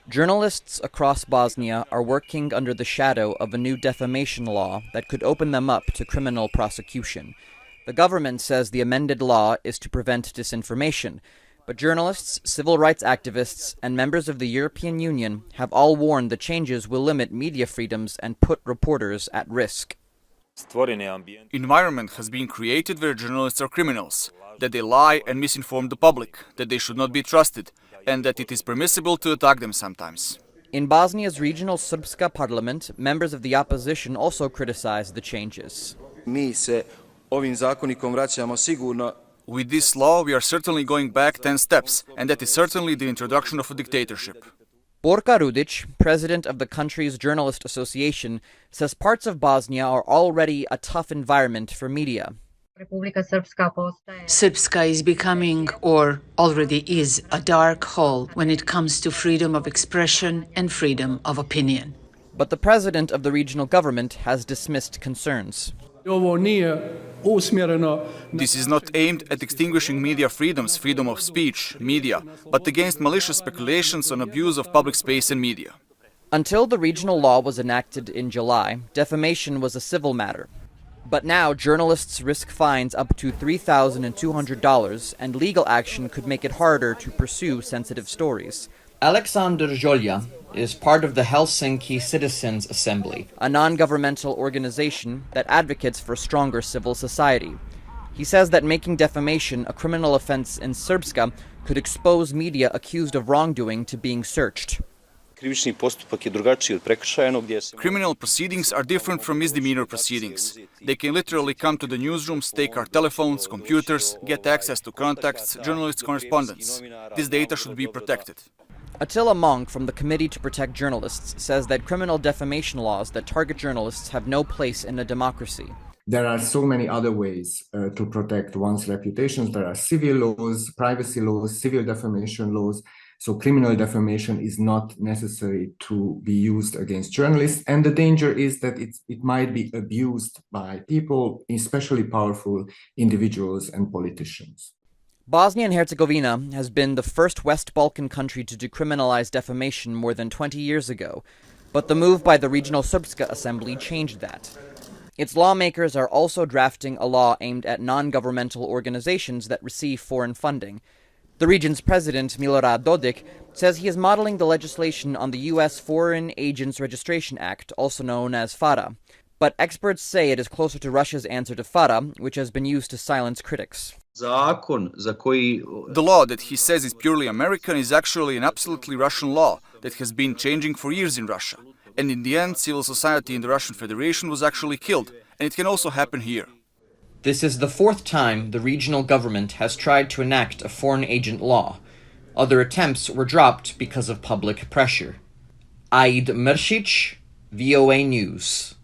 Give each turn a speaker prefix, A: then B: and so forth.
A: Journalists across Bosnia are working under the shadow of a new defamation law that could open them up to criminal prosecution. The government says the amended law is to prevent disinformation, but journalists, civil rights activists, and members of the European Union have all warned the changes will limit media freedoms and put reporters at risk.
B: Environment has been created where journalists are criminals, that they lie and misinform the public, that they should not be trusted, and that it is permissible to attack them sometimes.
A: In Bosnia's regional Srpska parliament, members of the opposition also criticized the changes.
B: With this law, we are certainly going back 10 steps, and that is certainly the introduction of a dictatorship.
A: Borka Rudic, president of the country's Journalist Association, says parts of Bosnia are already a tough environment for media.
C: Srpska is becoming, or already is, a dark hole when it comes to freedom of expression and freedom of opinion.
A: But the president of the regional government has dismissed concerns.
B: This is not aimed at extinguishing media freedoms, freedom of speech, media, but against malicious speculations on abuse of public space and media.
A: Until the regional law was enacted in July, defamation was a civil matter. But now journalists risk fines up to $3,200, and legal action could make it harder to pursue sensitive stories. Alexander Jolja is part of the Helsinki Citizens Assembly, a non-governmental organization that advocates for stronger civil society. He says that making defamation a criminal offense in Srpska could expose media accused of wrongdoing to being searched.
B: Criminal proceedings are different from misdemeanor proceedings. They can literally come to the newsrooms, take our telephones, computers, get access to contacts, journalists' correspondence. This data should be protected.
A: Attila Monk from the Committee to Protect Journalists says that criminal defamation laws that target journalists have no place in a democracy.
D: There are so many other ways to protect one's reputation. There are civil laws, privacy laws, civil defamation laws. So criminal defamation is not necessary to be used against journalists. And the danger is that it might be abused by people, especially powerful individuals and politicians.
A: Bosnia and Herzegovina has been the first West Balkan country to decriminalize defamation more than 20 years ago, but the move by the regional Srpska assembly changed that. Its lawmakers are also drafting a law aimed at non-governmental organizations that receive foreign funding. The region's president, Milorad Dodik, says he is modeling the legislation on the U.S. Foreign Agents Registration Act, also known as FARA. But experts say it is closer to Russia's answer to FARA, which has been used to silence critics.
B: The law that he says is purely American is actually an absolutely Russian law that has been changing for years in Russia. And in the end, civil society in the Russian Federation was actually killed. And it can also happen here.
A: This is the fourth time the regional government has tried to enact a foreign agent law. Other attempts were dropped because of public pressure. Aid Mršić, VOA News.